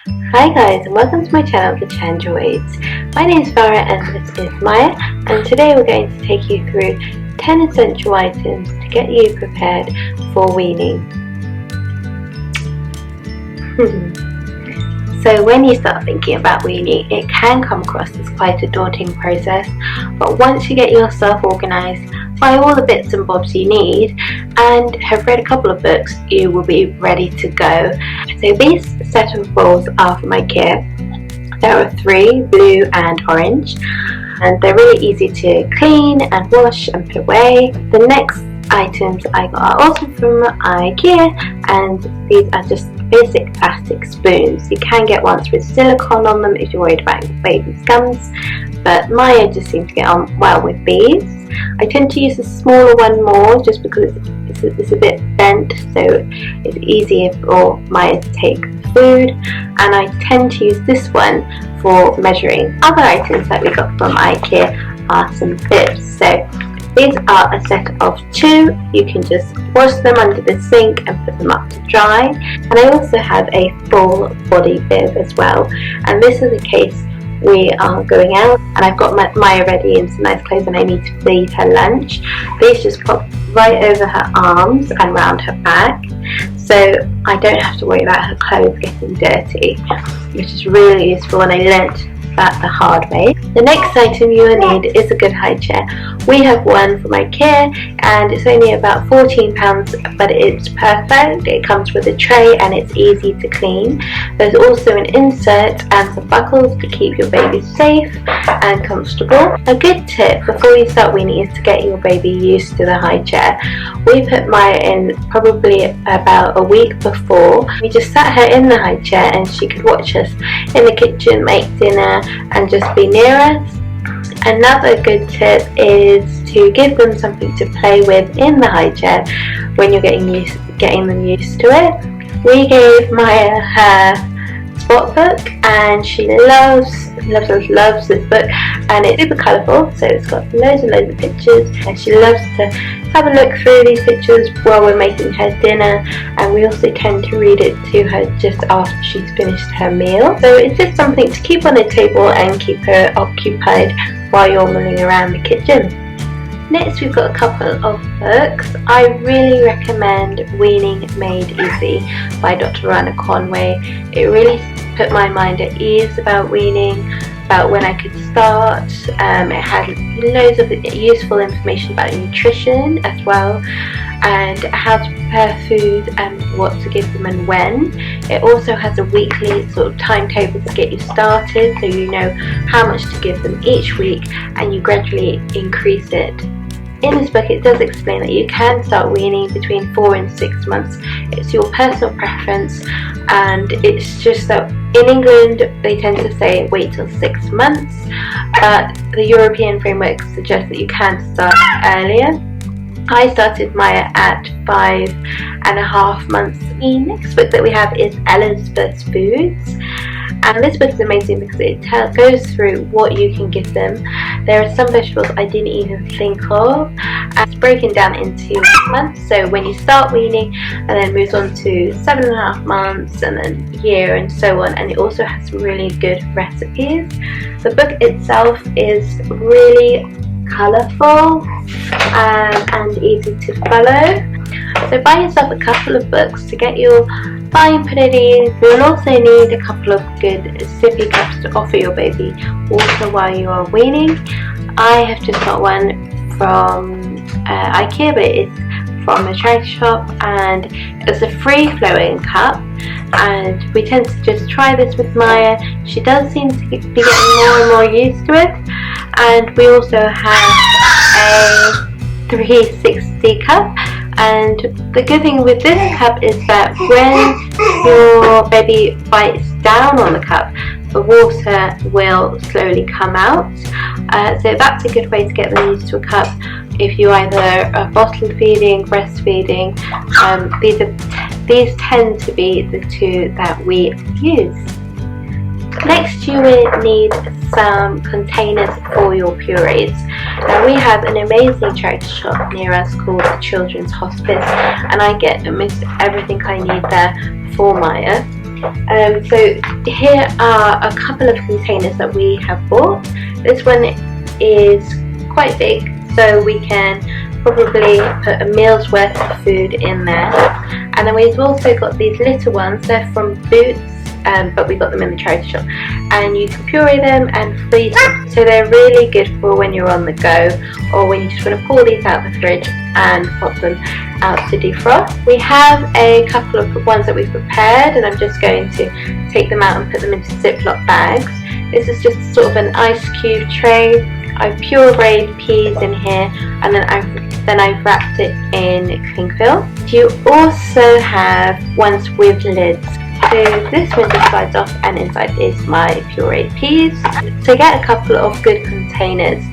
Hi guys, and welcome to my channel, The Changeaways. My name is Farah and this is Maya, and today we're going to take you through 10 essential items to get you prepared for weaning. So when you start thinking about weaning, it can come across as quite a daunting process, but once you get yourself organised, buy all the bits and bobs you need, and have read a couple of books, you will be ready to go. So these set of bowls are from Ikea. There are 3, blue and orange, and they're really easy to clean and wash and put away. The next items I got are also from Ikea, and these are just basic plastic spoons. You can get ones with silicone on them if you're worried about your baby's gums, but Maya just seems to get on well with these. I tend to use the smaller one more just because it's a bit bent, so it's easier for Maya to take food, and I tend to use this one for measuring. Other items that we got from Ikea are some bibs. So these are a set of 2. You can just wash them under the sink and put them up to dry. And I also have a full body bib as well. And this is a case we are going out and I've got Maya ready in some nice clothes and I need to feed her lunch. These just pop right over her arms and round her back, so I don't have to worry about her clothes getting dirty, which is really useful, and I learnt that the hard way. The next item you will need is a good high chair. We have one from Ikea and it's only about £14, but it's perfect. It comes with a tray and it's easy to clean. There's also an insert and some buckles to keep your baby safe and comfortable. A good tip before you start weaning is to get your baby used to the high chair. We put Maya in probably about a week before. We just sat her in the high chair and she could watch us in the kitchen make dinner and just be near us. Another good tip is to give them something to play with in the high chair when you're getting them used to it. We gave Maya her spot book and she loves this book, and it's super colourful, so it's got loads and loads of pictures, and she loves to have a look through these pictures while we're making her dinner, and we also tend to read it to her just after she's finished her meal. So it's just something to keep on the table and keep her occupied while you're mulling around the kitchen. Next we've got a couple of books. I really recommend Weaning Made Easy by Dr. Rana Conway. It really put my mind at ease about weaning, about when I could start. It had loads of useful information about nutrition as well, and how to prepare food and what to give them and when. It also has a weekly sort of timetable to get you started, so you know how much to give them each week and you gradually increase it. In this book it does explain that you can start weaning between 4 and 6 months. It's your personal preference, and it's just that in England they tend to say wait till 6 months, but the European framework suggests that you can start earlier. I started Maya at 5.5 months. The next book that we have is Elizabeth's Foods, and this book is amazing because it goes through what you can give them. There are some vegetables I didn't even think of, and it's broken down into months, so when you start weaning, and then moves on to 7.5 months and then year and so on, and it also has some really good recipes. The book itself is really colourful and easy to follow. So buy yourself a couple of books to get your fine put at ease. You'll also need a couple of good sippy cups to offer your baby water while you are weaning. I have just got one from Ikea, but it's from a charity shop, and it's a free flowing cup, and we tend to just try this with Maya. She does seem to be getting more and more used to it. And we also have a 360 cup, and the good thing with this cup is that when your baby bites down on the cup, the water will slowly come out, so that's a good way to get them used to a cup if you either are bottle feeding, breastfeeding. These tend to be the 2 that we use. Next you will need some containers for your purees. Now we have an amazing charity shop near us called the Children's Hospice, and I get almost everything I need there for Maya. So here are a couple of containers that we have bought. This one is quite big, so we can probably put a meal's worth of food in there. And then we've also got these little ones. They're from Boots, but we got them in the charity shop, and you can puree them and freeze them, so they're really good for when you're on the go or when you just want to pull these out of the fridge and pop them out to defrost. We have a couple of ones that we've prepared, and I'm just going to take them out and put them into Ziploc bags. This is just sort of an ice cube tray. I've pureed peas in here, and then I've wrapped it in cling film. You also have ones with lids. So this one just slides off, and inside is my pureed peas. So get a couple of good containers.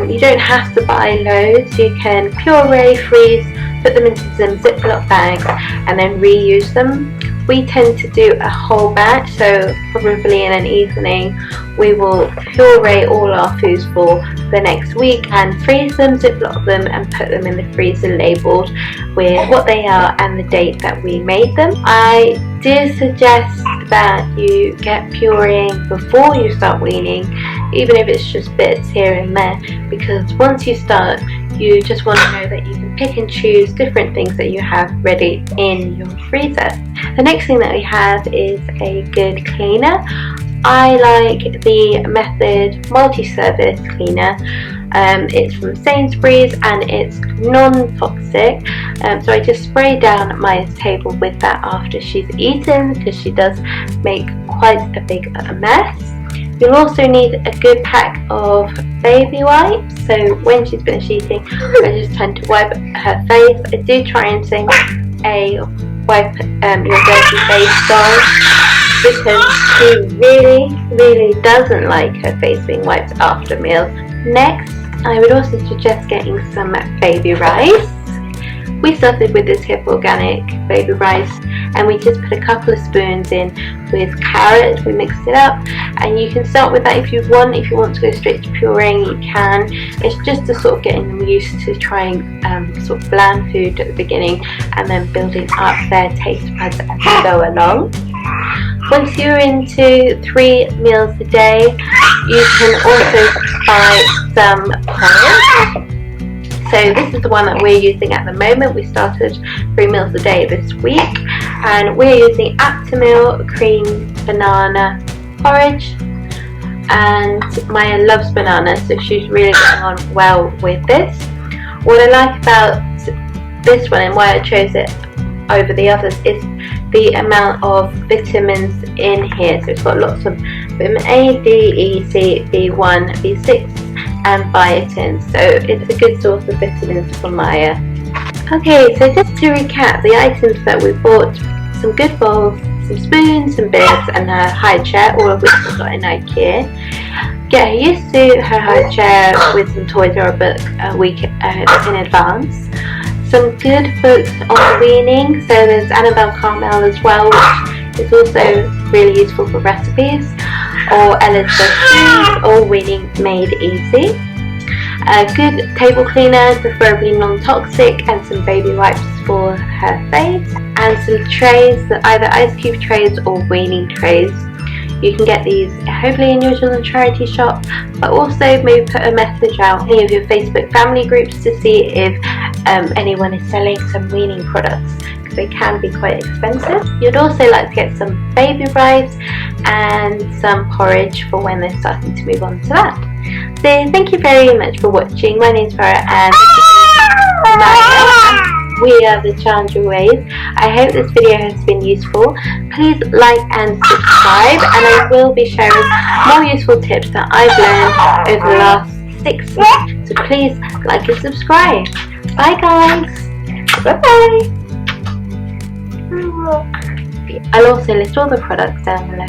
You don't have to buy loads. You can puree, freeze, put them into some Ziploc bags, and then reuse them. We tend to do a whole batch, so probably in an evening we will puree all our foods for the next week and freeze them, Ziploc them, and put them in the freezer labelled with what they are and the date that we made them. I do suggest that you get pureeing before you start weaning, even if it's just bits here and there, because once you start, you just want to know that you can pick and choose different things that you have ready in your freezer. The next thing that we have is a good cleaner. I like the Method multi-service cleaner. It's from Sainsbury's and it's non-toxic, so I just spray down Maya's table with that after she's eaten, because she does make quite a big mess. You'll also need a good pack of baby wipes, so when she's finished eating, I just tend to wipe her face. I do try and say a wipe your dirty face doll, because she really doesn't like her face being wiped after meals. Next, I would also suggest getting some baby rice. We started with this Hip Organic baby rice, and we just put a couple of spoons in with carrot. We mixed it up, and you can start with that if you want. If you want to go straight to pureeing, you can. It's just to sort of getting them used to trying sort of bland food at the beginning, and then building up their taste buds as you go along. Once you're into 3 meals a day, you can also buy some porridge. So this is the one that we're using at the moment. We started 3 meals a day this week, and we're using Aptamil cream banana porridge, and Maya loves banana, so she's really getting on well with this. What I like about this one and why I chose it over the others is the amount of vitamins in here. So it's got lots of vitamin A, D, E, C, B1, B6 and biotin, so it's a good source of vitamins for Maya. Okay, so just to recap the items that we bought: some good bowls, some spoons, some bibs, and her high chair, all of which we got in Ikea. Get her used to her high chair with some toys or a book a week in advance. Some good books on weaning, so there's Annabelle Carmel as well, which is also really useful for recipes, or Ella's Spoons, or Weaning Made Easy. A good table cleaner, preferably non-toxic, and some baby wipes for her face, and some trays, either ice cube trays or weaning trays. You can get these hopefully in your children's charity shop, but also maybe put a message out in any of your Facebook family groups to see if anyone is selling some weaning products, because they can be quite expensive. You'd also like to get some baby rice and some porridge for when they're starting to move on to that. So thank you very much for watching. My name's Farah, and we are the Chandra Ways. I hope this video has been useful. Please like and subscribe, and I will be sharing more useful tips that I've learned over the last 6 months. So please like and subscribe. Bye guys. Bye bye. I'll also list all the products down below.